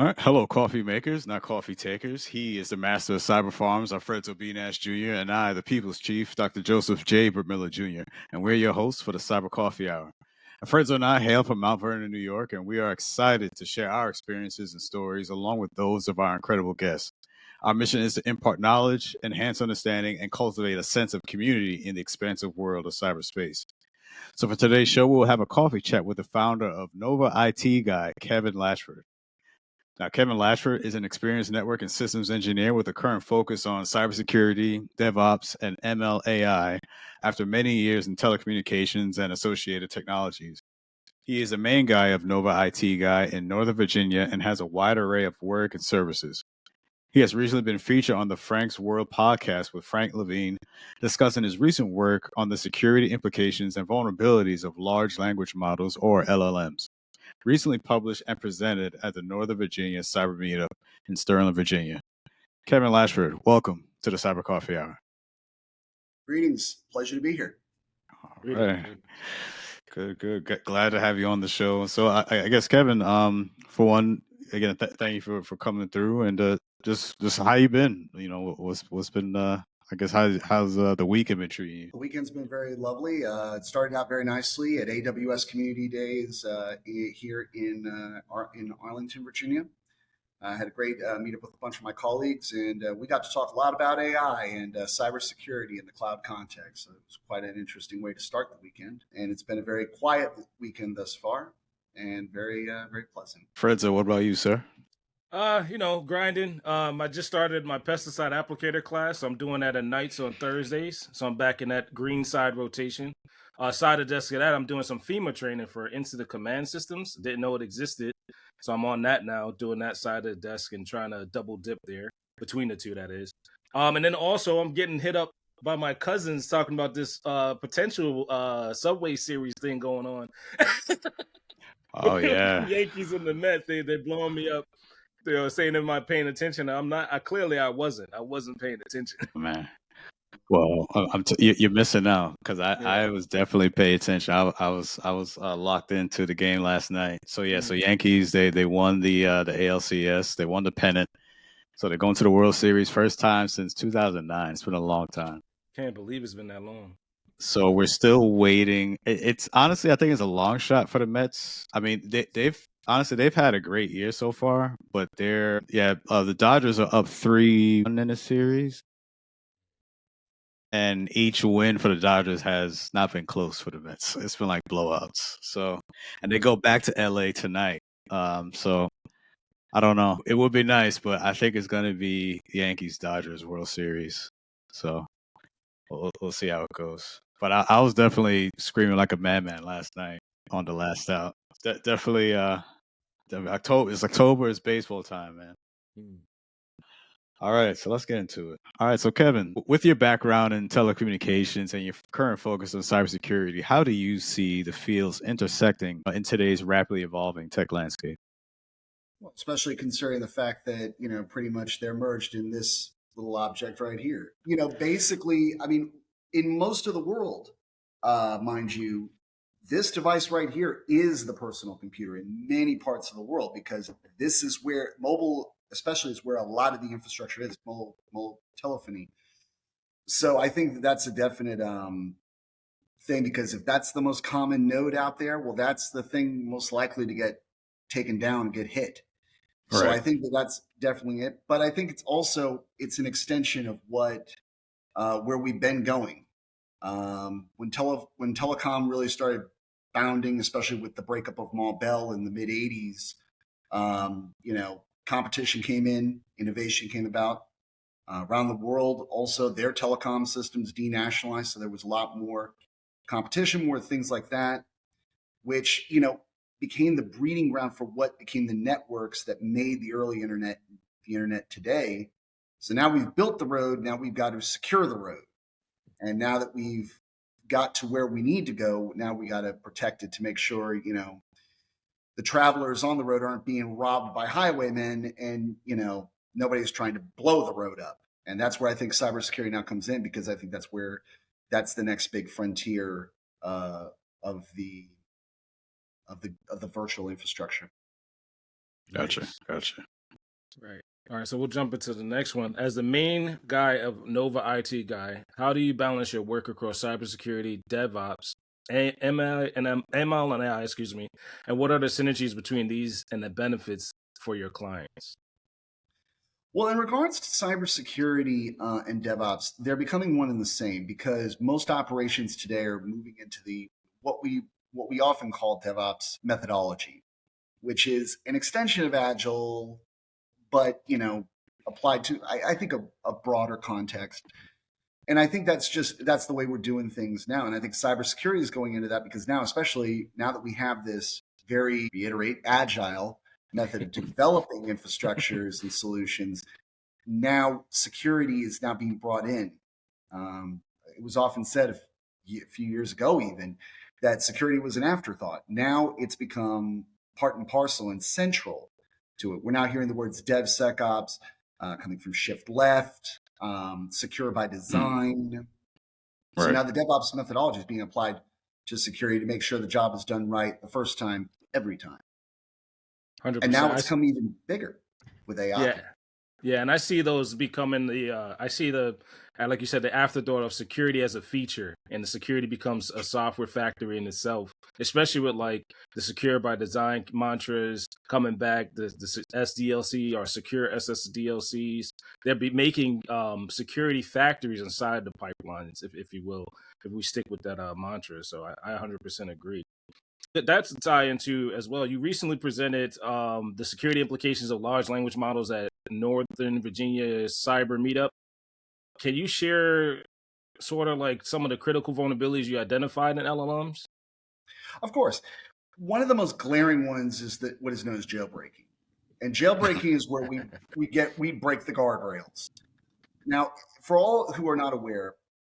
All right. Hello, coffee makers, not coffee takers. He is the master of cyber farms, Alfredo B. Nash Jr., and I, the people's chief, Dr. Joseph J. Miller Jr., and we're your hosts for the Cyber Coffee Hour. Alfredo and I hail from Mount Vernon, New York, and we are excited to share our experiences and stories along with those of our incredible guests. Our mission is to impart knowledge, enhance understanding, and cultivate a sense of community in the expansive world of cyberspace. So for today's show, we'll have a coffee chat with the founder of Nova IT Guy, Kevin Latchford. Now, Kevin Latchford is an experienced network and systems engineer with a current focus on cybersecurity, DevOps, and ML/AI after many years in telecommunications and associated technologies. He is the main guy of Nova IT Guy in Northern Virginia and has a wide array of work and services. He has recently been featured on the Frank's World podcast with Frank Levine, discussing his recent work on the security implications and vulnerabilities of large language models, or LLMs, recently published and presented at the Northern Virginia Cyber Meetup in Sterling, Virginia. Kevin Latchford, welcome to the Cyber Coffee Hour. Greetings. Pleasure to be here. All right. Good. Glad to have you on the show. So I guess, Kevin, for one, again, thank you for coming through, and just how you been? You know, what's been I guess how's the weekend been treating you? The weekend's been very lovely. It started out very nicely at AWS Community Days here in Arlington, Virginia. I had a great meetup with a bunch of my colleagues, and we got to talk a lot about AI and cybersecurity in the cloud context. So it was quite an interesting way to start the weekend, and it's been a very quiet weekend thus far, and very pleasant. Fredzo, what about you, sir? Grinding. I just started my pesticide applicator class. So I'm doing that at nights on Thursdays. So I'm back in that green side rotation. Side of the desk of that, I'm doing some FEMA training for incident command systems. Didn't know it existed. So I'm on that now, doing that side of the desk and trying to double dip there between the two, that is. And then also I'm getting hit up by my cousins talking about this potential Subway Series thing going on. Oh yeah. Yankees and the Mets, they're blowing me up. Saying am I paying attention? I'm not. I wasn't paying attention. Man. Well, you're missing out because I was definitely paying attention. I was locked into the game last night. So yeah, so Yankees they won the ALCS. They won the pennant. So they're going to the World Series first time since 2009. It's been a long time. Can't believe it's been that long. So we're still waiting. It's honestly, I think it's a long shot for the Mets. I mean, they've had a great year so far, but the Dodgers are up 3-1 in the series. And each win for the Dodgers has not been close for the Mets. It's been like blowouts. So, and they go back to LA tonight. So I don't know. It would be nice, but I think it's going to be Yankees Dodgers World Series. So we'll see how it goes. But I was definitely screaming like a madman last night on the last out. Definitely. October. It's October. It's baseball time, man. All right, so let's get into it. All right, so Kevin, with your background in telecommunications and your current focus on cybersecurity, how do you see the fields intersecting in today's rapidly evolving tech landscape? Well, especially considering the fact that, pretty much they're merged in this little object right here. Basically, I mean, in most of the world, mind you, this device right here is the personal computer in many parts of the world, because this is where mobile, especially, is where a lot of the infrastructure is, mobile telephony. So I think that's a definite thing, because if that's the most common node out there, well, that's the thing most likely to get taken down and get hit. So I think that's definitely it. But I think it's an extension of where we've been going. When telecom really started bounding, especially with the breakup of Ma Bell in the mid '80s, competition came in, innovation came about. Around the world, also their telecom systems denationalized, so there was a lot more competition, more things like that, which became the breeding ground for what became the networks that made the early internet the internet today. So now we've built the road, now we've got to secure the road. And now that we've got to where we need to go, now we got to protect it to make sure, the travelers on the road aren't being robbed by highwaymen, and, nobody's trying to blow the road up. And that's where I think cybersecurity now comes in, because I think that's the next big frontier of the virtual infrastructure. Gotcha. Nice. Gotcha. Right. All right. So we'll jump into the next one. As the main guy of Nova IT guy, how do you balance your work across cybersecurity, DevOps, ML and AI, excuse me, and what are the synergies between these and the benefits for your clients? Well, in regards to cybersecurity and DevOps, they're becoming one and the same because most operations today are moving into the what we often call DevOps methodology, which is an extension of Agile, but applied to I think a broader context. And I think that's the way we're doing things now. And I think cybersecurity is going into that because now, especially now that we have this very reiterate agile method of developing infrastructures and solutions, now security is now being brought in. It was often said a few years ago even that security was an afterthought. Now it's become part and parcel and central to it. We're now hearing the words DevSecOps coming from shift left, secure by design. So Right. now the DevOps methodology is being applied to security to make sure the job is done right the first time, every time. 100%. And now it's come even bigger with AI. Yeah. Yeah, and I see those becoming like you said, the afterthought of security as a feature, and the security becomes a software factory in itself, especially with like the secure by design mantras coming back, the SDLC or secure SSDLCs. They'll be making security factories inside the pipelines, if you will, if we stick with that mantra. So I 100% agree. That's a tie into as well. You recently presented the security implications of large language models at Northern Virginia Cyber Meetup. Can you share sort of like some of the critical vulnerabilities you identified in LLMs? Of course. One of the most glaring ones is that what is known as jailbreaking. And jailbreaking is where we break the guardrails. Now, for all who are not aware,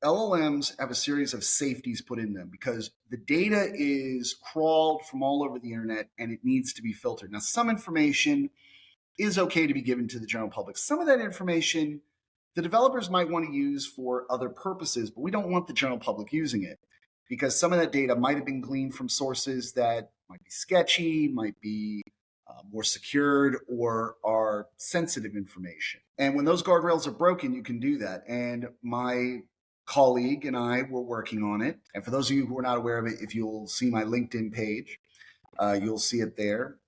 LLMs have a series of safeties put in them because the data is crawled from all over the internet and it needs to be filtered. Now, some information is okay to be given to the general public. Some of that information the developers might want to use for other purposes, but we don't want the general public using it because some of that data might have been gleaned from sources that might be sketchy, might be more secured, or are sensitive information. And when those guardrails are broken, you can do that. And my colleague and I were working on it. And for those of you who are not aware of it, if you'll see my LinkedIn page, you'll see it there.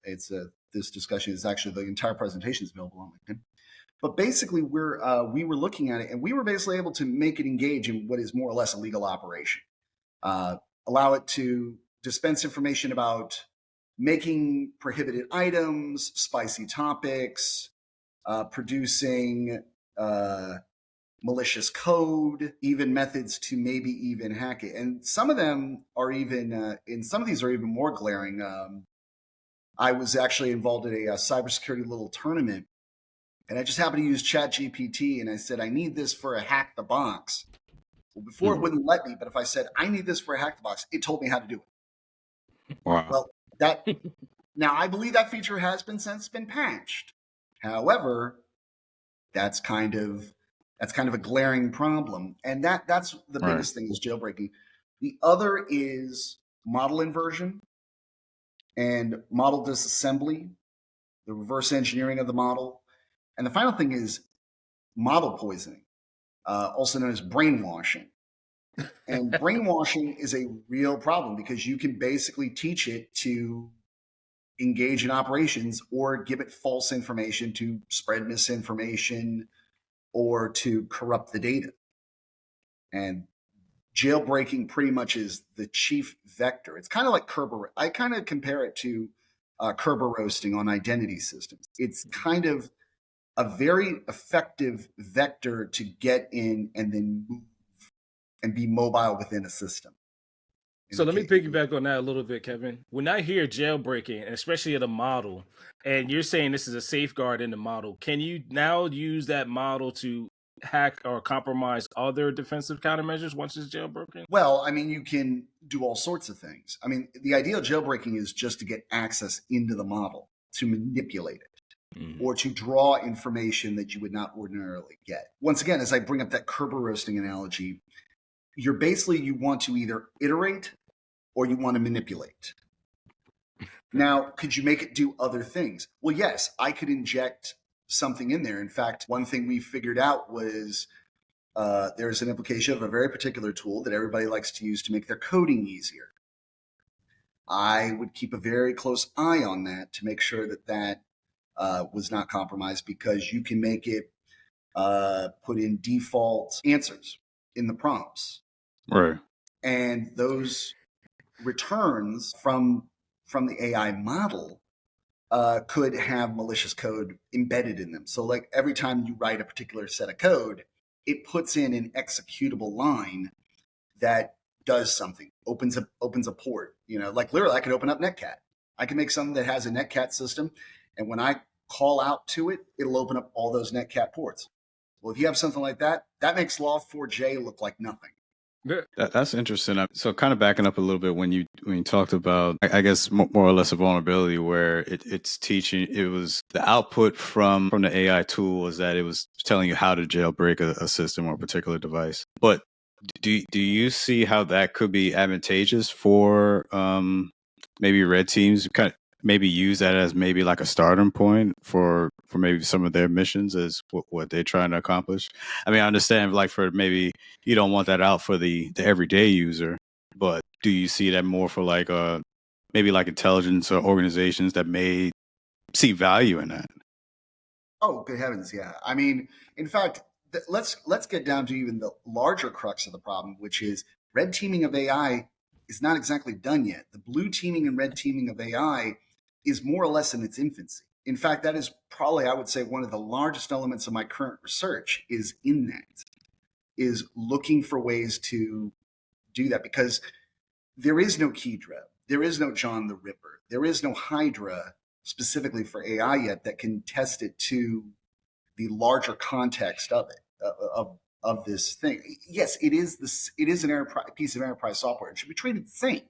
This discussion is actually, the entire presentation is available on LinkedIn. But basically, we were looking at it, and we were basically able to make it engage in what is more or less a legal operation. Allow it to dispense information about making prohibited items, spicy topics, producing malicious code, even methods to maybe even hack it. And some of them are even, in some of these are even more glaring. I was actually involved in a cybersecurity little tournament, and I just happened to use ChatGPT, and I said, I need this for a hack the box. Well, before it wouldn't let me, but if I said, I need this for a hack the box, it told me how to do it. Wow. Well, now I believe that feature has since been patched. However, that's kind of a glaring problem. And that's the biggest thing is jailbreaking. The other is model inversion and model disassembly, the reverse engineering of the model. And the final thing is model poisoning, also known as brainwashing. And brainwashing is a real problem because you can basically teach it to engage in operations or give it false information to spread misinformation or to corrupt the data. And jailbreaking pretty much is the chief vector. It's kind of like I kind of compare it to Kerber roasting on identity systems. It's kind of a very effective vector to get in and then move and be mobile within a system. So let me piggyback on that a little bit, Kevin. When I hear jailbreaking, especially at a model, and you're saying this is a safeguard in the model, can you now use that model to hack or compromise other defensive countermeasures once it's jailbroken? Well, I mean, you can do all sorts of things. I mean, the idea of jailbreaking is just to get access into the model, to manipulate it, or to draw information that you would not ordinarily get. Once again, as I bring up that Kerber roasting analogy, you want to either iterate or you want to manipulate. Now, could you make it do other things? Well, yes, I could inject something in there. In fact, one thing we figured out was there's an implication of a very particular tool that everybody likes to use to make their coding easier. I would keep a very close eye on that to make sure that that was not compromised, because you can make it put in default answers in the prompts. Right. And those returns from the AI model could have malicious code embedded in them. So like every time you write a particular set of code, it puts in an executable line that does something, opens a port. You know, like literally I could open up Netcat. I can make something that has a Netcat system, and when I call out to it, it'll open up all those Netcat ports. Well, if you have something like that, that makes Log4j look like nothing. That's interesting. So, kind of backing up a little bit, when you talked about, I guess, more or less a vulnerability where it's teaching. It was the output from the AI tool was that it was telling you how to jailbreak a system or a particular device. But do you see how that could be advantageous for maybe red teams? Kind of maybe use that as maybe like a starting point for maybe some of their missions as what they're trying to accomplish. I mean, I understand like for maybe you don't want that out for the everyday user, but do you see that more for like maybe like intelligence or organizations that may see value in that? Oh, good heavens, yeah. I mean, in fact, let's get down to even the larger crux of the problem, which is red teaming of AI is not exactly done yet. The blue teaming and red teaming of AI is more or less in its infancy. In fact, that is probably, I would say, one of the largest elements of my current research is in that, is looking for ways to do that, because there is no Kedra, there is no John the Ripper, there is no Hydra specifically for AI yet that can test it to the larger context of it, of this thing. Yes, it is an piece of enterprise software. It should be treated the same.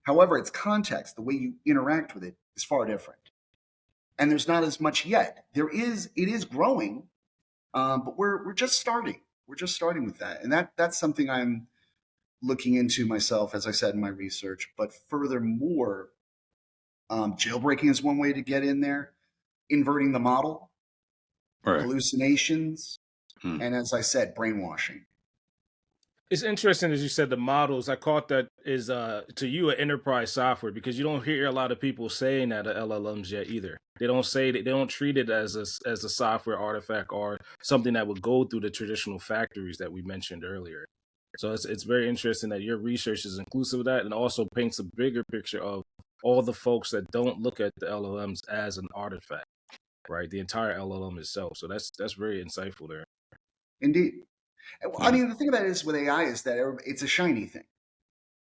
However, its context, the way you interact with it, is far different. And there's not as much yet. It is growing, but we're just starting. We're just starting with that, and that's something I'm looking into myself, as I said in my research. But furthermore, jailbreaking is one way to get in there, inverting the model, Right. hallucinations, and as I said, brainwashing. It's interesting, as you said, the models. I caught that is to you an enterprise software, because you don't hear a lot of people saying that of LLMs yet either. They don't say that, they don't treat it as a software artifact or something that would go through the traditional factories that we mentioned earlier. So it's very interesting that your research is inclusive of that, and also paints a bigger picture of all the folks that don't look at the LLMs as an artifact, right? The entire LLM itself. So that's very insightful there. Indeed. I mean, the thing about it is with AI is that it's a shiny thing.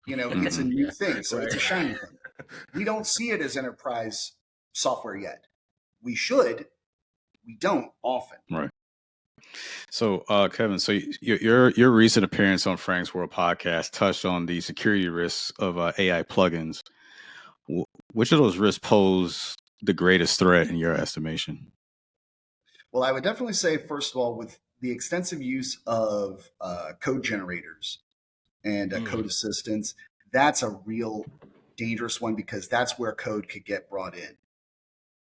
You know, it's a new thing, so it's a shiny thing. We don't see it as enterprise software yet. We should. We don't often. Right. So, Kevin, so your recent appearance on Frank's World podcast touched on the security risks of AI plugins. Which of those risks pose the greatest threat in your estimation? Well, I would definitely say, first of all, with the extensive use of code generators and code assistants, that's a real dangerous one, because that's where code could get brought in.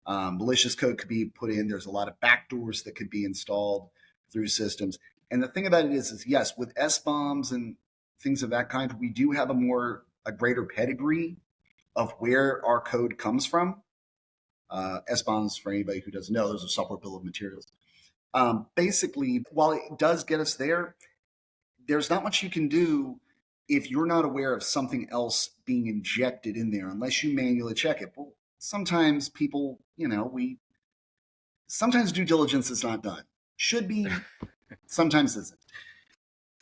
Malicious code could be put in. There's a lot of backdoors that could be installed through systems. And the thing about it is yes, with SBOMs and things of that kind, we do have a greater pedigree of where our code comes from. SBOMs, for anybody who doesn't know, those are software bill of materials. Basically, while it does get us there, there's not much you can do if you're not aware of something else being injected in there, unless you manually check it. Well, sometimes people, sometimes due diligence is not done. Should be, sometimes isn't.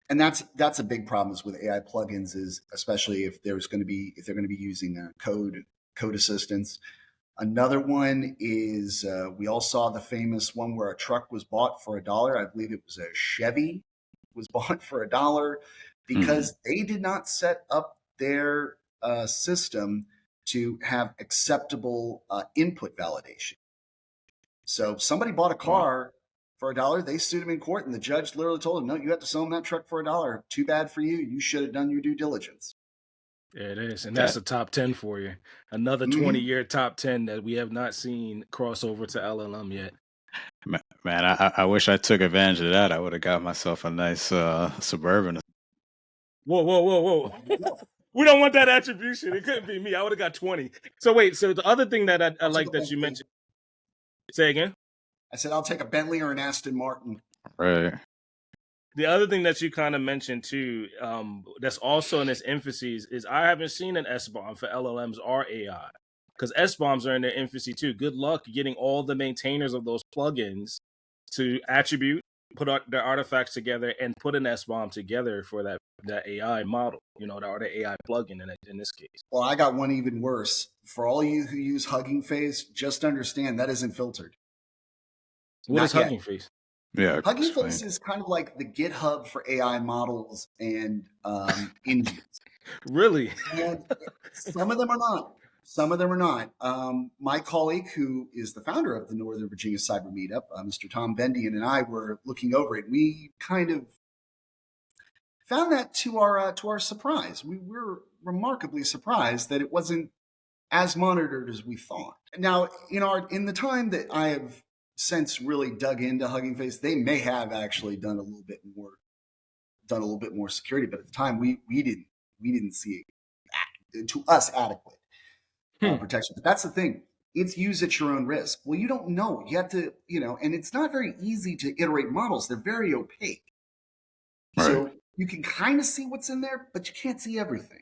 And that's a big problem is with AI plugins, is especially if they're going to be using code assistance. Another one is we all saw the famous one where a truck was bought for $1. I believe it was a Chevy was bought for $1 because they did not set up their system to have acceptable input validation. So somebody bought a car for $1. They sued him in court, and the judge literally told him, "No, you have to sell him that truck for $1. Too bad for you. You should have done your due diligence." Yeah, it is. And that's That a top 10 for you. Another Hmm. 20-year top 10 that we have not seen cross over to LLM yet. man, I wish I took advantage of that. I would have got myself a nice Suburban. Whoa, whoa, whoa, whoa. We don't want that attribution. It couldn't be me. I would have got 20. So wait, so the other thing that I I'll take like a that you Bentley. mentioned, say again. I said I'll take a Bentley or an Aston Martin. Right. The other thing that you kind of mentioned too, that's also in its infancy is I haven't seen an SBOM for LLMs or AI because SBOMs are in their infancy too. Good luck getting all the maintainers of those plugins to attribute, put their artifacts together, and put an SBOM together for that AI model, or the AI plugin in this case. Well, I got one even worse. For all you who use Hugging Face, just understand that isn't filtered. What Not is yet. Hugging Face? Yeah. Hugging Explain. Face is kind of like the GitHub for AI models and engines. Really? And some of them are not. Some of them are not. My colleague, who is the founder of the Northern Virginia Cyber Meetup, Mr. Tom Bendian, and I were looking over it. We kind of found that to our surprise. We were remarkably surprised that it wasn't as monitored as we thought. Now, in the time that I have since really dug into Hugging Face, they may have actually done a little bit more security, but at the time we didn't see it, to us, adequate protection. But that's the thing. It's use at your own risk. Well, you don't know. You have to, and it's not very easy to iterate models. They're very opaque. Right. So you can kind of see what's in there, but you can't see everything.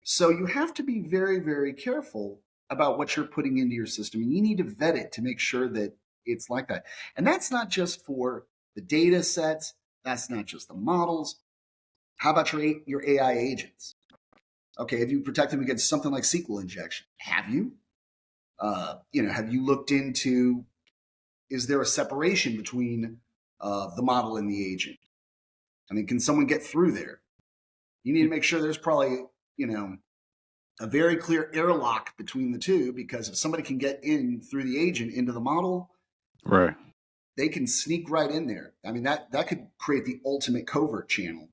So you have to be very, very careful about what you're putting into your system. And you need to vet it to make sure that it's like that. And that's not just for the data sets. That's not just the models. How about your AI agents? Okay, have you protected them against something like SQL injection? Have you? Have you looked into, is there a separation between the model and the agent? I mean, can someone get through there? You need to make sure there's probably, a very clear airlock between the two, because if somebody can get in through the agent into the model, Right. they can sneak right in there. I mean, that could create the ultimate covert channel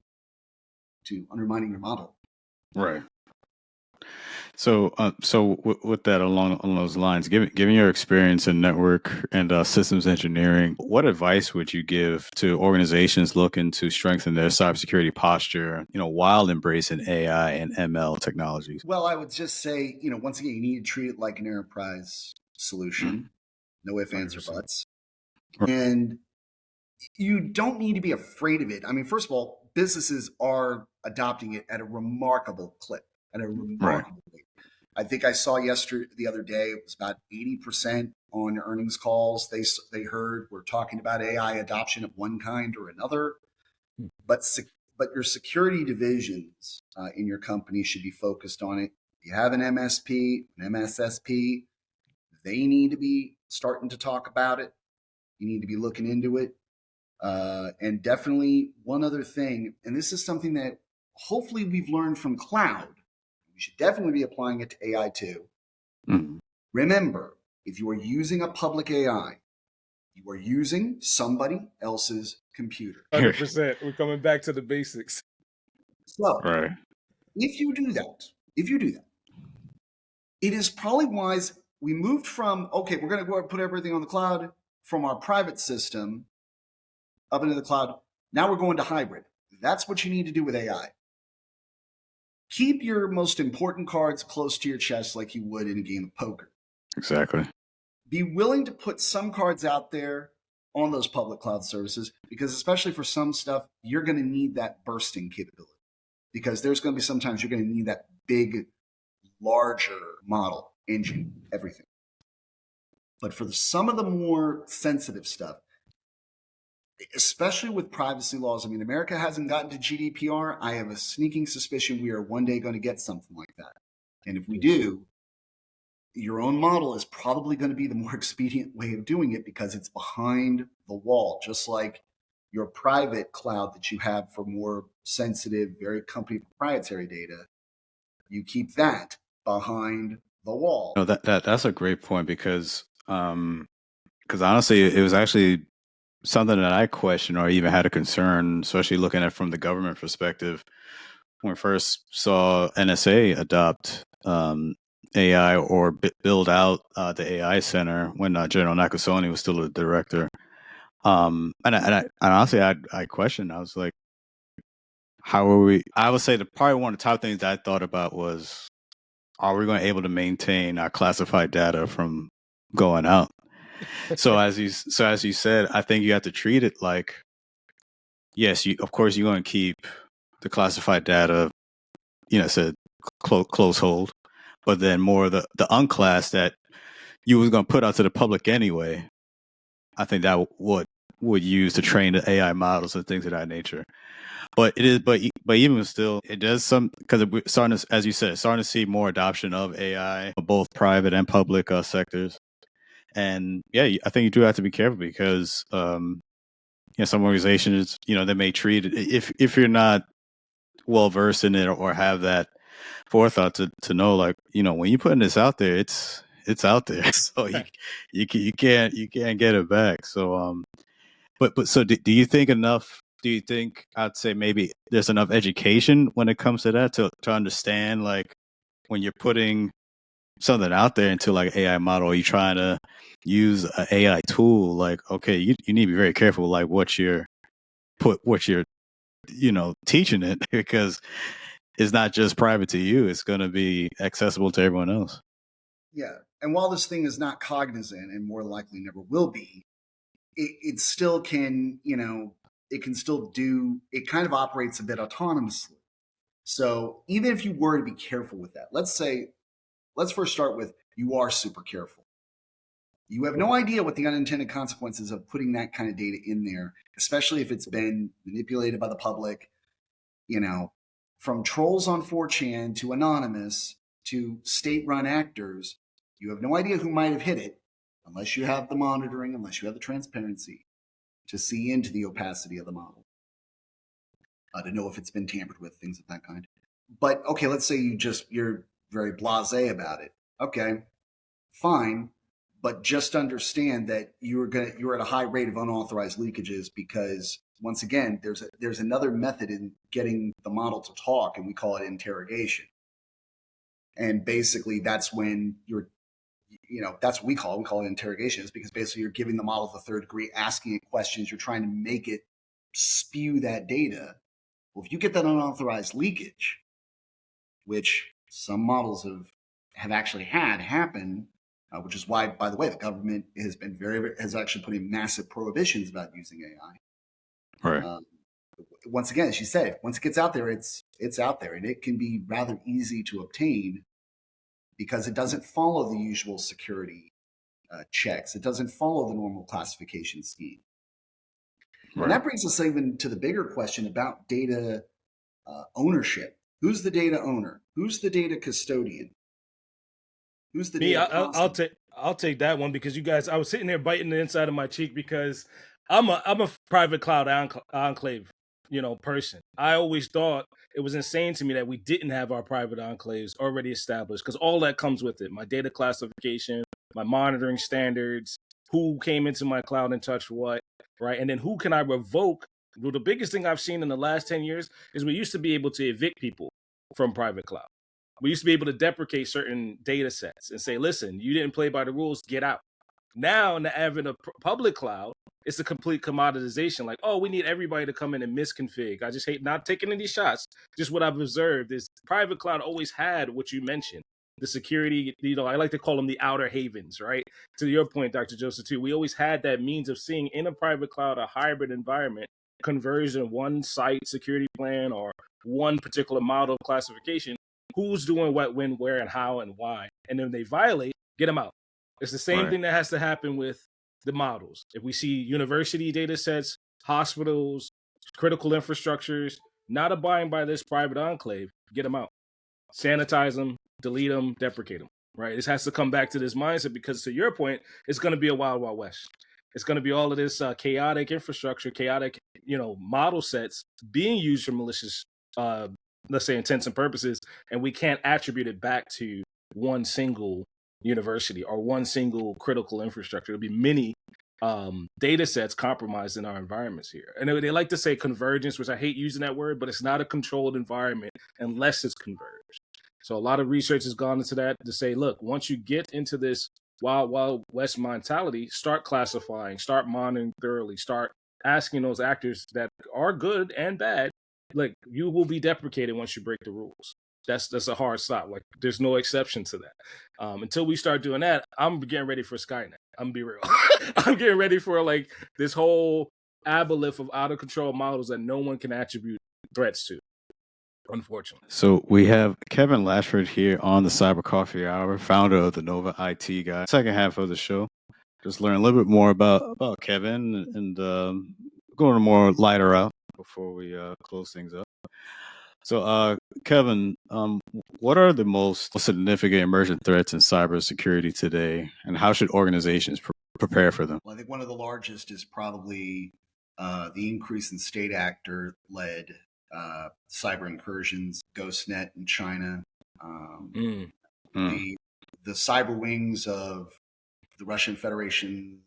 to undermining your model. Right. So, with that along those lines, given your experience in network and systems engineering, what advice would you give to organizations looking to strengthen their cybersecurity posture, while embracing AI and ML technologies? Well, I would just say, once again, you need to treat it like an enterprise solution. No ifs, ands, or 100%. buts. Right. And you don't need to be afraid of it. I mean, first of all, businesses are adopting it at a remarkable clip, at a remarkable rate. I think I saw the other day, it was about 80% on earnings calls they heard were talking about AI adoption of one kind or another. But your security divisions in your company should be focused on it. If you have an MSP, an MSSP, they need to be starting to talk about it. You need to be looking into it. And definitely one other thing, and this is something that hopefully we've learned from cloud. We should definitely be applying it to AI too. Mhm. Remember, if you are using a public AI, you are using somebody else's computer. 100%. We're coming back to the basics. So Right. if you do that, it is probably wise. We moved from, okay, we're going to go and put everything on the cloud from our private system up into the cloud. Now we're going to hybrid. That's what you need to do with AI. Keep your most important cards close to your chest like you would in a game of poker. Exactly. Be willing to put some cards out there on those public cloud services, because especially for some stuff, you're going to need that bursting capability, because there's going to be sometimes you're going to need that big, larger model, engine, everything. But for some of the more sensitive stuff, especially with privacy laws, I mean, America hasn't gotten to GDPR. I have a sneaking suspicion we are one day going to get something like that. And if we do, your own model is probably going to be the more expedient way of doing it, because it's behind the wall, just like your private cloud that you have for more sensitive, very company proprietary data. You keep that behind the wall. No, that's a great point, because honestly, it was actually something that I questioned or even had a concern, especially looking at it from the government perspective. when we first saw NSA adopt AI or build out the AI center when General Nakasone was still the director. And honestly, I questioned. I was like, how are we? I would say probably one of the top things that I thought about was, are we going to be able to maintain our classified data from going out? So as you said, I think you have to treat it like, yes, of course you're going to keep the classified data, said close hold, but then more the unclass that you was going to put out to the public anyway. I think that would use to train the AI models and things of that nature. But it is, but even still, it does some, because we're starting to, as you said, starting to see more adoption of AI, both private and public sectors. And yeah, I think you do have to be careful because some organizations, they may treat it, if you're not well versed in it or have that forethought to know, like, when you're putting this out there, it's out there, so you can't get it back. So but so do you think enough? Do you think, I'd say maybe there's enough education when it comes to that to understand, like, when you're putting something out there into like AI model, or you're trying to use an AI tool, like, okay, you need to be very careful, like what you're teaching it, because it's not just private to you, it's going to be accessible to everyone else. Yeah. And while this thing is not cognizant and more likely never will be, it still can, it can still do, it kind of operates a bit autonomously. So even if you were to be careful with that, let's first start with, you are super careful. You have no idea what the unintended consequences of putting that kind of data in there, especially if it's been manipulated by the public, from trolls on 4chan to anonymous to state-run actors. You have no idea who might have hit it unless you have the monitoring, unless you have the transparency to see into the opacity of the model, to know if it's been tampered with, things of that kind. But okay, let's say you're very blasé about it. Okay, fine, but just understand that you're at a high rate of unauthorized leakages, because once again, there's another method in getting the model to talk, and we call it interrogation. And basically, that's when that's what we call it interrogation, is because basically you're giving the model the third degree, asking it questions, you're trying to make it spew that data. Well, if you get that unauthorized leakage, which some models have actually had happen, which is why, by the way, the government has actually put in massive prohibitions about using AI. Right. Once again, as you said, once it gets out there, it's out there, and it can be rather easy to obtain because it doesn't follow the usual security checks. It doesn't follow the normal classification scheme. Right. And that brings us even to the bigger question about data ownership. Who's the data owner? Who's the data custodian? Who's the data? I'll take that one, because you guys, I was sitting there biting the inside of my cheek, because I'm a private cloud enclave, person. I always thought it was insane to me that we didn't have our private enclaves already established, because all that comes with it: my data classification, my monitoring standards, who came into my cloud and touched what, right? And then who can I revoke? Well, the biggest thing I've seen in the last 10 years is we used to be able to evict people from private cloud. We used to be able to deprecate certain data sets and say, listen, you didn't play by the rules, get out. Now, in the advent of public cloud, it's a complete commoditization. Like, oh, we need everybody to come in and misconfig. I just hate not taking any shots. Just what I've observed is private cloud always had what you mentioned. The security, I like to call them the outer havens, right? To your point, Dr. Joseph, too, we always had that means of seeing in a private cloud, a hybrid environment, conversion of one site security plan or one particular model classification, who's doing what, when, where, and how, and why. And then they violate, get them out. It's the same thing that has to happen with the models. If we see university data sets, hospitals, critical infrastructures, not abiding by this private enclave, get them out. Sanitize them, delete them, deprecate them, right? This has to come back to this mindset, because to your point, it's going to be a wild, wild west. It's going to be all of this chaotic infrastructure, chaotic, model sets being used for malicious, let's say, intents and purposes, and we can't attribute it back to one single university or one single critical infrastructure. It'll be many data sets compromised in our environments here. And they like to say convergence, which I hate using that word, but it's not a controlled environment unless it's converged. So a lot of research has gone into that to say, look, once you get into this wild west mentality, start classifying, start monitoring thoroughly, start asking those actors that are good and bad, like, you will be deprecated once you break the rules. That's a hard stop. Like, there's no exception to that. Until we start doing that, I'm getting ready for Skynet. I'm gonna be real. I'm getting ready for like this whole aboleth of out of control models that no one can attribute threats to, unfortunately. So we have Kevin Latchford here on the Cyber Coffee Hour, founder of the Nova IT Guy. Second half of the show, just learn a little bit more about Kevin and going a more lighter route before we close things up. So, Kevin, what are the most significant emergent threats in cybersecurity today, and how should organizations prepare for them? Well, I think one of the largest is probably the increase in state actor-led cyber incursions, GhostNet in China, the cyber wings of the Russian Federation's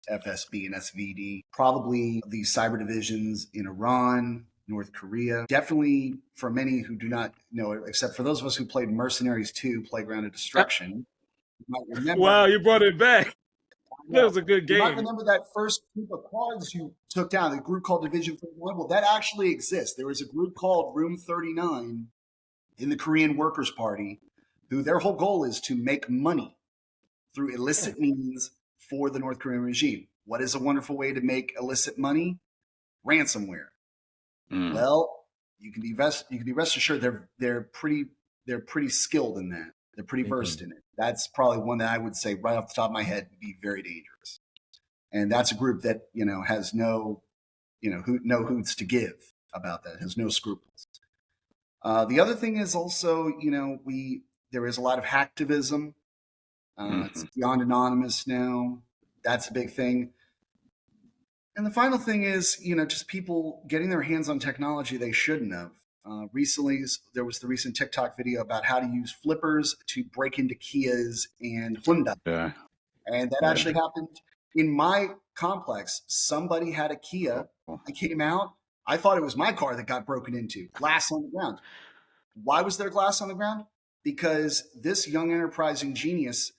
FSB and SVD, probably the cyber divisions in Iran, North Korea. Definitely, for many who do not know it, except for those of us who played Mercenaries 2, Playground of Destruction, you might remember. Wow, you brought it back. That was a good game. You might remember that first group of cards you took down, the group called Division 31. Well, that actually exists. There was a group called Room 39 in the Korean Workers' Party, who their whole goal is to make money through illicit means for the North Korean regime. What is a wonderful way to make illicit money? Ransomware. Well, you can be rest assured they're pretty skilled in that. They're pretty versed in it. That's probably one that I would say right off the top of my head would be very dangerous. And that's a group that, has no hoots to give about that, has no scruples. The other thing is also, there is a lot of hacktivism. It's beyond anonymous now. That's a big thing. And the final thing is, just people getting their hands on technology they shouldn't have. Recently, there was the recent TikTok video about how to use flippers to break into Kias and Hyundai. Yeah. And that actually happened in my complex. Somebody had a Kia. I came out. I thought it was my car that got broken into. Glass on the ground. Why was there glass on the ground? Because this young enterprising genius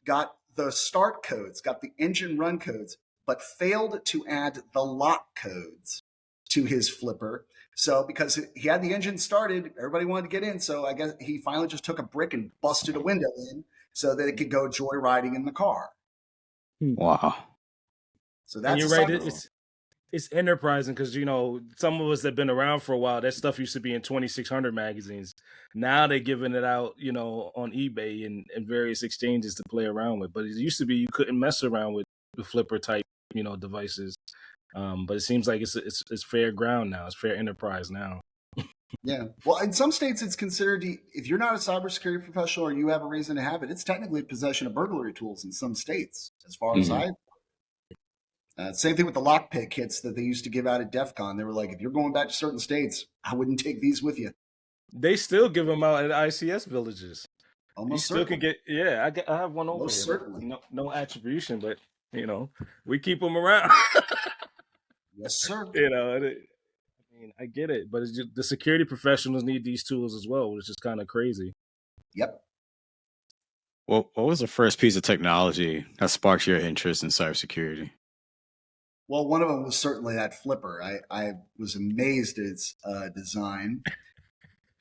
got the start codes, got the engine run codes, but failed to add the lock codes to his flipper. So because he had the engine started, everybody wanted to get in. So I guess he finally just took a brick and busted a window in so that it could go joyriding in the car. Wow. So that's and you're right. It's enterprising because, some of us that have been around for a while, that stuff used to be in 2600 magazines. Now they're giving it out, on eBay and various exchanges to play around with. But it used to be you couldn't mess around with the flipper type, devices. But it seems like it's fair ground now. It's fair enterprise now. Yeah. Well, in some states, it's considered, if you're not a cybersecurity professional or you have a reason to have it, it's technically possession of burglary tools in some states, as far as same thing with the lockpick kits that they used to give out at DEF CON. They were like, if you're going back to certain states, I wouldn't take these with you. They still give them out at ICS villages. Almost you still can get, I have one over Most here. certainly. No attribution, but, we keep them around. Yes, sir. I get it, but it's just, the security professionals need these tools as well, which is kind of crazy. Yep. Well, what was the first piece of technology that sparked your interest in cybersecurity? Well, one of them was certainly that flipper. I was amazed at its design.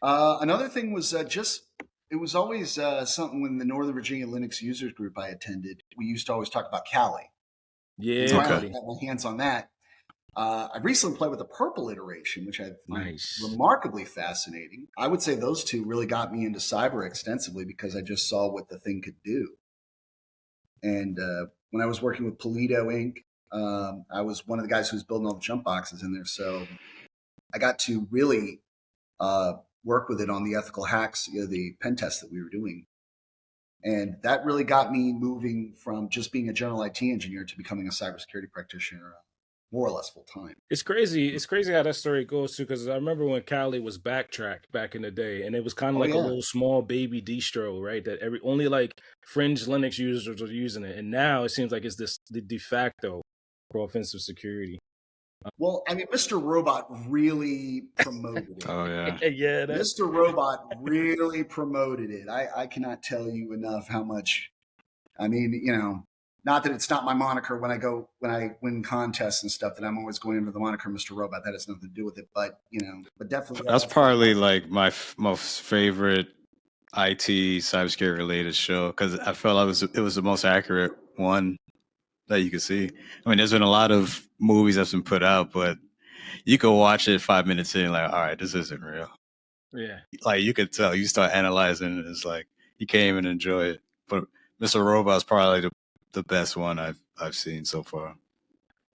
Another thing was it was always something when the Northern Virginia Linux users group I attended, we used to always talk about Kali. Yeah. So I had my hands on that. I recently played with the purple iteration, which I find remarkably fascinating. I would say those two really got me into cyber extensively because I just saw what the thing could do. And when I was working with Polito Inc., I was one of the guys who was building all the jump boxes in there. So I got to really work with it on the ethical hacks, the pen tests that we were doing. And that really got me moving from just being a general IT engineer to becoming a cybersecurity practitioner more or less full time. It's crazy. It's crazy how that story goes too, because I remember when Kali was backtracked back in the day, and it was kind of a little small baby distro, right? That only like fringe Linux users were using it, and now it seems like it's the de facto for offensive security. Well, I mean, Mr. Robot really promoted it. Oh yeah. Yeah, Mr. Robot really promoted it. I cannot tell you enough how much. I mean, not that it's not my moniker when I win contests and stuff, that I'm always going under the moniker Mr. Robot. That has nothing to do with it, but but definitely That's probably like my most favorite IT cybersecurity related show because I felt it was the most accurate one that you could see. I mean, there's been a lot of movies that's been put out, but you could watch it 5 minutes in, like, all right, this isn't real. Yeah. Like you could tell, you start analyzing, and it's like you can't even enjoy it. But Mr. Robot's probably the best one I've seen so far.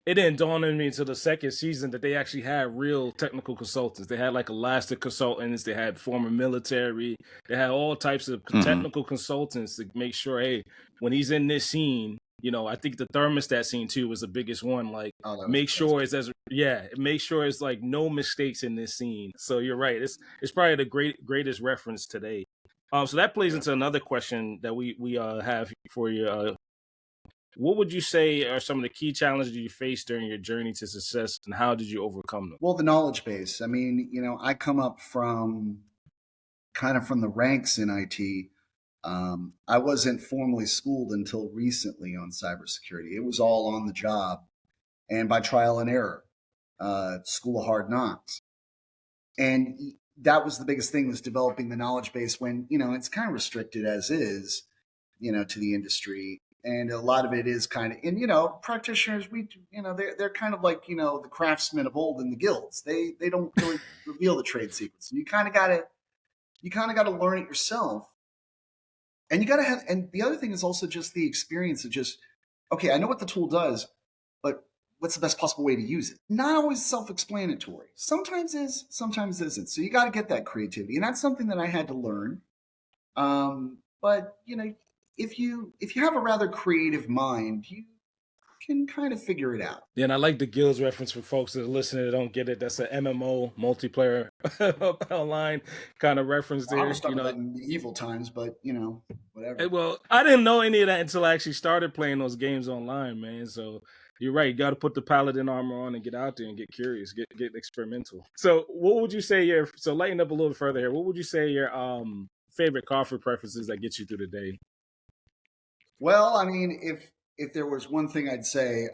It didn't dawn on me until the second season that they actually had real technical consultants. They had like elastic consultants, they had former military, they had all types of technical consultants to make sure, hey, when he's in this scene, I think the thermostat scene too was the biggest one. Like, make sure make sure it's like no mistakes in this scene. So you're right. It's probably the greatest reference today. So that plays into another question that we have for you. What would you say are some of the key challenges you faced during your journey to success, and how did you overcome them? Well, the knowledge base. I mean, I come up from the ranks in IT. I wasn't formally schooled until recently on cybersecurity. It was all on the job and by trial and error, school of hard knocks. And that was the biggest thing, was developing the knowledge base when, it's kind of restricted as is, to the industry. And a lot of it is kind of, and practitioners, they're kind of like, the craftsmen of old in the guilds. They don't really reveal the trade secrets. And you kind of got to learn it yourself. And you got to have, and the other thing is also just the experience of just, okay, I know what the tool does, but what's the best possible way to use it? Not always self-explanatory. Sometimes is, sometimes isn't. So you got to get that creativity, and that's something that I had to learn. But if you have a rather creative mind, you can kind of figure it out. Yeah, and I like the guilds reference for folks that are listening that don't get it. That's an MMO, multiplayer online kind of reference there. I was talking about in medieval times, but whatever. Well, I didn't know any of that until I actually started playing those games online, man. So you're right. You got to put the paladin armor on and get out there and get curious, get experimental. So what would you say so lighten up a little further here. What would you say your favorite coffee preferences that get you through the day? Well, I mean, if there was one thing I'd say,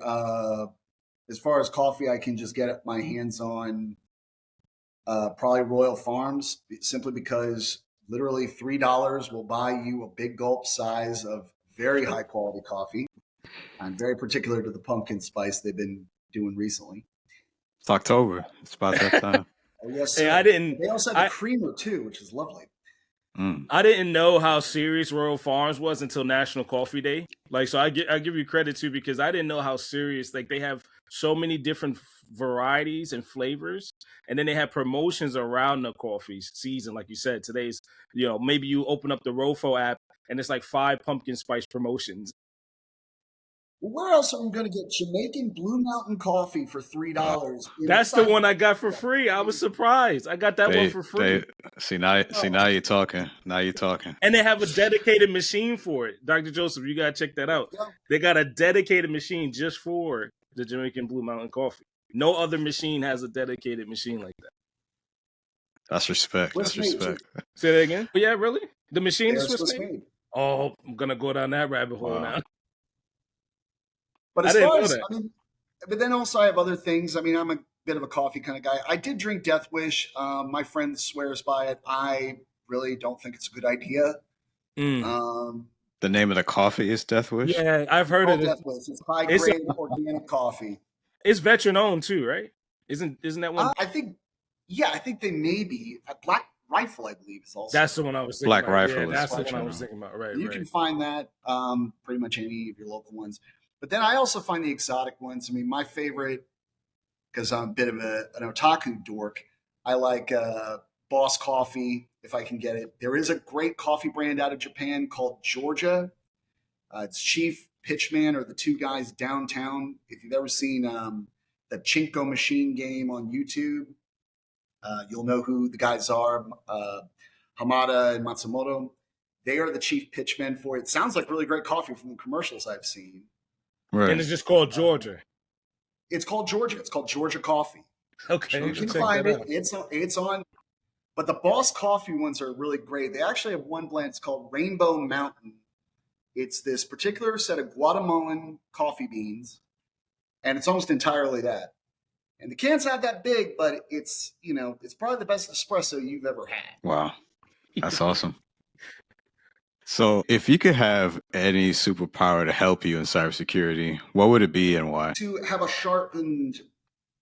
as far as coffee, I can just get my hands on probably Royal Farms, simply because literally $3 will buy you a big gulp size of very high quality coffee. I'm very particular to the pumpkin spice they've been doing recently. It's October. It's about that time. Oh, yes, hey, They also have the creamer too, which is lovely. I didn't know how serious Royal Farms was until National Coffee Day. Like, so I give you credit too, because I didn't know how serious. Like, they have so many different varieties and flavors, and then they have promotions around the coffee season. Like you said, today's, maybe you open up the Rofo app and it's like 5 pumpkin spice promotions. Where else are we going to get Jamaican Blue Mountain coffee for $3? That's the one I got for free. I was surprised. I got that one for free. Now you're talking. Now you're talking. And they have a dedicated machine for it. Dr. Joseph, you got to check that out. Yeah. They got a dedicated machine just for the Jamaican Blue Mountain coffee. No other machine has a dedicated machine like that. That's respect. That's respect. Say that again? Yeah, really? The machine is Swiss made? Oh, I'm going to go down that rabbit hole now. But as far as, but then also I have other things. I mean, I'm a bit of a coffee kind of guy. I did drink Death Wish. My friend swears by it. I really don't think it's a good idea. The name of the coffee is Death Wish? Yeah, I've heard of it. Death Wish. It's high-grade organic coffee. It's veteran-owned too, right? Isn't that one? I think they may be. Black Rifle, I believe, is also. That's the one I was thinking Black about. Rifle. Yeah, that's the one I was thinking about. Right. You can find that pretty much any of your local ones. But then I also find the exotic ones. I mean, my favorite, because I'm a bit of an otaku dork, I like Boss Coffee, if I can get it. There is a great coffee brand out of Japan called Georgia. It's Chief Pitchman, or the two guys downtown. If you've ever seen the Chinko Machine game on YouTube, you'll know who the guys are, Hamada and Matsumoto. They are the chief pitchmen for it. It sounds like really great coffee from the commercials I've seen. Right. And it's just called Georgia. It's called Georgia. It's called Georgia Coffee. Okay, You can find it. It's on. But the Boss Coffee ones are really great. They actually have one blend. It's called Rainbow Mountain. It's this particular set of Guatemalan coffee beans, and it's almost entirely that. And the can's not that big, but it's it's probably the best espresso you've ever had. Wow, that's awesome. So, if you could have any superpower to help you in cybersecurity, what would it be and why? To have a sharpened,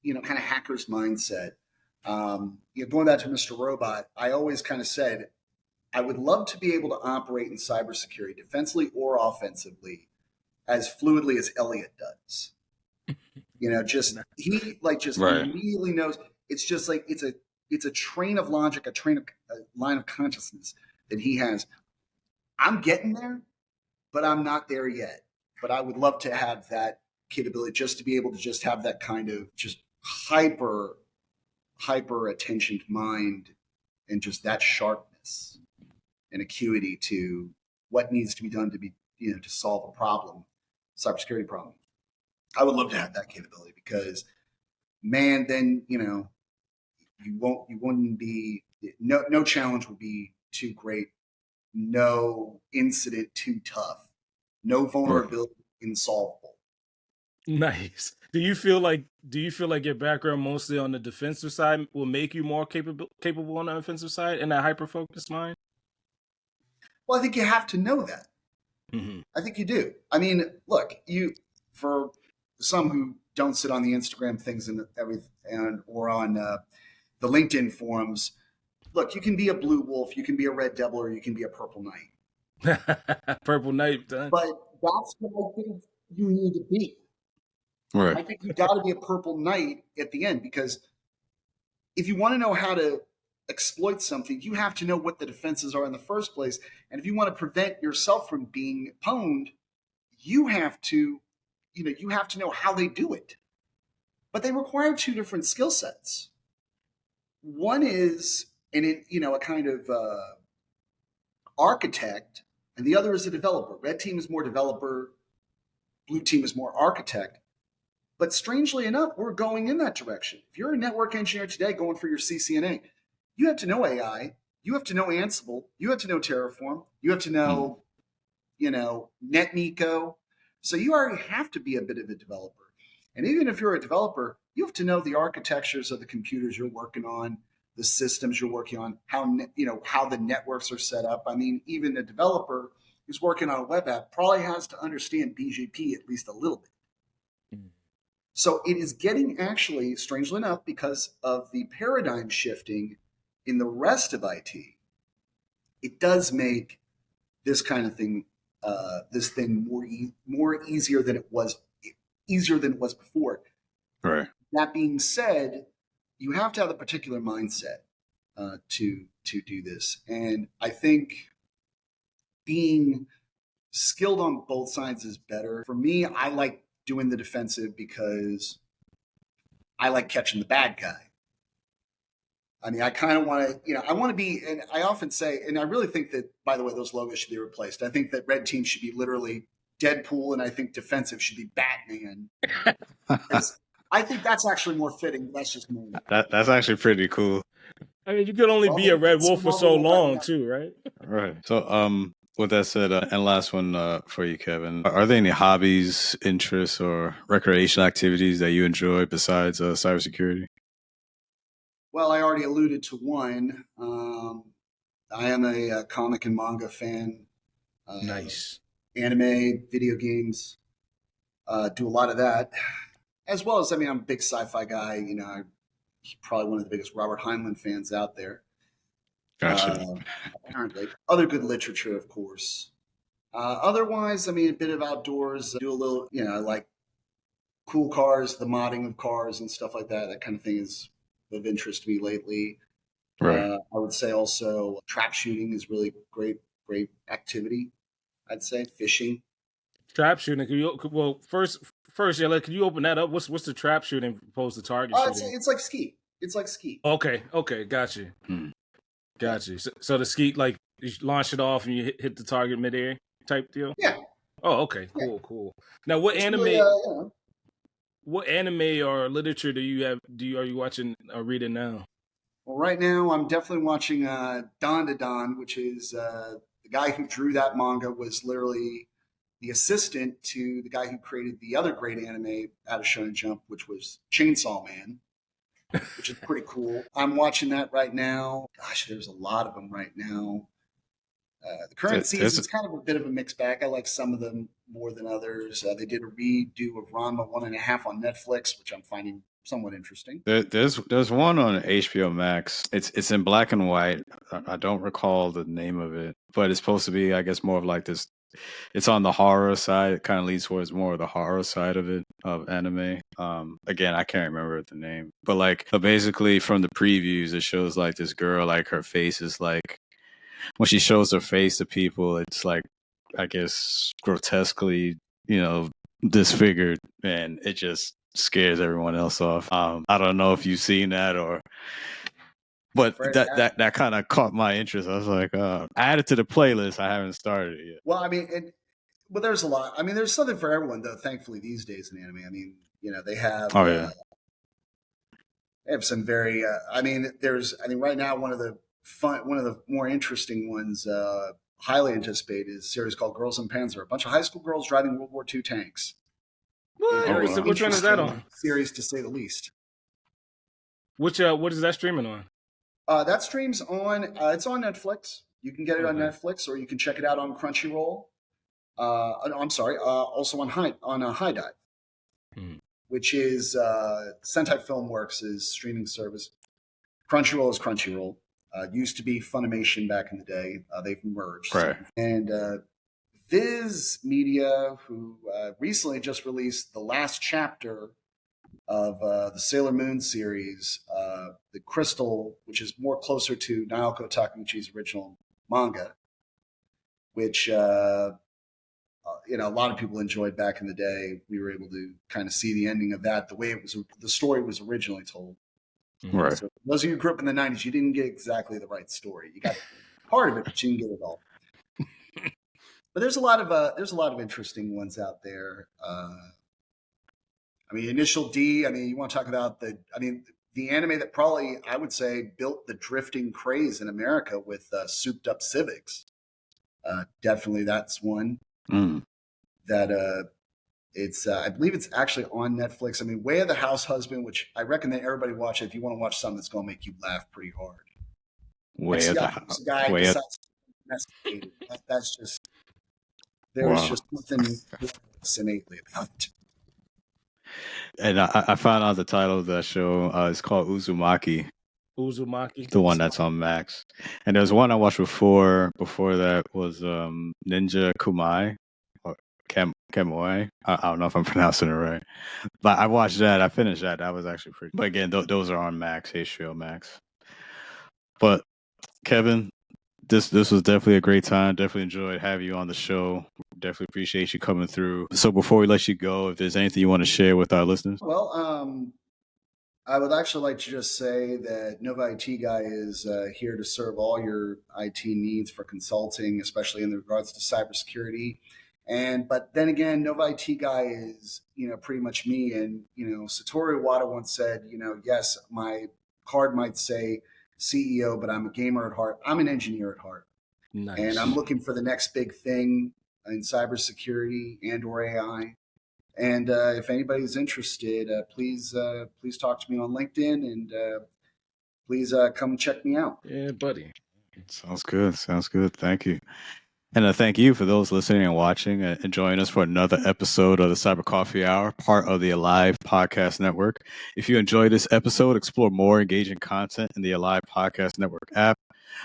kind of hacker's mindset. Going back to Mr. Robot, I always kind of said I would love to be able to operate in cybersecurity, defensively or offensively, as fluidly as Elliot does. He Right. immediately knows. It's just like it's a train of logic, a line of consciousness that he has. I'm getting there, but I'm not there yet. But I would love to have that capability, just to be able to just have that kind of just hyper attentioned mind, and just that sharpness and acuity to what needs to be done to solve a problem, cybersecurity problem. I would love to have that capability, because, man, then you wouldn't be no challenge would be too great, no incident too tough, no vulnerability insolvable. Nice. Do you feel like your background mostly on the defensive side will make you more capable on the offensive side in that hyper focused mind? Well, I think you have to know that. Mm-hmm. I think you do. I mean, look, for some who don't sit on the Instagram things or on the LinkedIn forums, look, you can be a blue wolf, you can be a red devil, or you can be a purple knight. Purple knight, done. But that's what I think you need to be. Right. I think you got to be a purple knight at the end, because if you want to know how to exploit something, you have to know what the defenses are in the first place. And if you want to prevent yourself from being pwned, you have to know how they do it. But they require two different skill sets. One is a kind of architect, and the other is a developer. Red team is more developer, blue team is more architect. But strangely enough, we're going in that direction. If you're a network engineer today going for your CCNA, you have to know AI, you have to know Ansible, you have to know Terraform, you have to know, NetNico. So you already have to be a bit of a developer. And even if you're a developer, you have to know the architectures of the computers you're working on, the systems you're working on, how the networks are set up. I mean, even a developer who's working on a web app probably has to understand BGP at least a little bit. So it is getting, actually, strangely enough, because of the paradigm shifting in the rest of IT, it does make this kind of thing, more easier than it was before. Right. That being said, you have to have a particular mindset to do this, and I think being skilled on both sides is better. For me, I like doing the defensive because I like catching the bad guy. I mean, I kind of want to, I want to be, and I often say, and I really think that, by the way, those logos should be replaced. I think that red team should be literally Deadpool, and I think defensive should be Batman. I think that's actually more fitting. But that's just me. That's actually pretty cool. I mean, you could only be a red wolf for so long, too, right? Right. So, with that said, and last one for you, Kevin, are there any hobbies, interests, or recreational activities that you enjoy besides cybersecurity? Well, I already alluded to one. I am a comic and manga fan. Nice. Anime, video games, do a lot of that. As well as, I'm a big sci-fi guy. I'm probably one of the biggest Robert Heinlein fans out there. Gotcha. Apparently. Other good literature, of course. Otherwise, a bit of outdoors. Do a little, I like cool cars, the modding of cars and stuff like that. That kind of thing is of interest to me lately. Right. I would say also trap shooting is really great activity. I'd say fishing. Trap shooting. First, yeah. Can you open that up? What's the trap shooting opposed to target shooting? It's like ski. It's like ski. Okay, got you. Got you. So the ski, like, you launch it off and you hit the target midair type deal? Yeah. Oh, okay. Cool. Now, what It's anime? really, What anime or literature are you watching or reading now? Well, right now I'm definitely watching Don to Don, which is the guy who drew that manga was literally the assistant to the guy who created the other great anime out of Shonen Jump, which was Chainsaw Man, which is pretty cool. I'm watching that right now. Gosh, there's a lot of them right now. The current season is kind of a bit of a mixed bag. I like some of them more than others. They did a redo of Ranma 1.5 on Netflix, which I'm finding somewhat interesting. There's one on HBO Max. It's in black and white. I don't recall the name of it, but it's supposed to be, I guess, more of like this. It's on the horror side. It kind of leads towards more of the horror side of it, of anime. Again, I can't remember the name, but like basically from the previews, it shows like this girl, like her face is like when she shows her face to people, it's like, I guess, grotesquely, disfigured, and it just scares everyone else off. I don't know if you've seen that but that kind of caught my interest. I was like, I added to the playlist. I haven't started it yet. Well, I mean, there's a lot. I mean, there's something for everyone, though. Thankfully, these days in anime, I mean, they have. Oh yeah. They have some very. I mean, right now one of the more interesting ones, highly anticipated, is a series called Girls in Panzer. A bunch of high school girls driving World War II tanks. What? Which one is that on? Series, to say the least. What is that streaming on? That streams on. It's on Netflix. You can get it on Netflix, or you can check it out on Crunchyroll. I'm sorry. Also on High Dive, which is Sentai Filmworks' streaming service. Crunchyroll is Crunchyroll. Used to be Funimation back in the day. They've merged. Right. And Viz Media, who recently just released the last chapter of the Sailor Moon series, the Crystal, which is more closer to Naoko Takeuchi's original manga, which a lot of people enjoyed back in the day. We were able to kind of see the ending of that, the way the story was originally told. Right. So those of you who grew up in the 90s, you didn't get exactly the right story. You got part of it, but you didn't get it all. But there's a lot of interesting ones out there. I mean, Initial D. I mean, you want to talk about the anime that probably, I would say, built the drifting craze in America with Souped Up Civics. Definitely, that's one that it's. I believe it's actually on Netflix. I mean, Way of the House Husband, which I recommend everybody watch if you want to watch something that's going to make you laugh pretty hard. Way of the House. That's just. There's just something innately about it. And I found out the title of that show. It's called Uzumaki. Uzumaki, the one that's on Max. And there's one I watched before. Before that was Ninja Kumai or Kemoi. I don't know if I'm pronouncing it right, but I watched that. I finished that. That was actually pretty. But again, those are on Max, HBO Max. But Kevin, this was definitely a great time. Definitely enjoyed having you on the show. Definitely appreciate you coming through. So before we let you go, if there's anything you want to share with our listeners. Well, I would actually like to just say that Nova IT Guy is here to serve all your IT needs for consulting, especially in regards to cybersecurity. But then again, Nova IT Guy is, pretty much me. And, Satoru Iwata once said, yes, my card might say CEO, but I'm a gamer at heart. I'm an engineer at heart. Nice. And I'm looking for the next big thing in cybersecurity and or AI. And if anybody's interested, please talk to me on LinkedIn, and please come check me out. Yeah, buddy. Sounds good. Thank you. And thank you for those listening and watching and joining us for another episode of the Cyber Coffee Hour, part of the Alive Podcast Network. If you enjoyed this episode, explore more engaging content in the Alive Podcast Network app.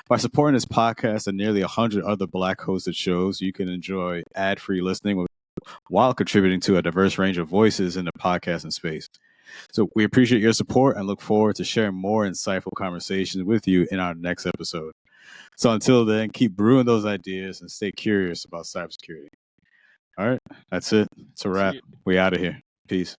By supporting this podcast and nearly 100 other Black-hosted shows, you can enjoy ad-free listening while contributing to a diverse range of voices in the podcasting space. So we appreciate your support and look forward to sharing more insightful conversations with you in our next episode. So until then, keep brewing those ideas and stay curious about cybersecurity. All right, that's it. It's a wrap. We out of here. Peace.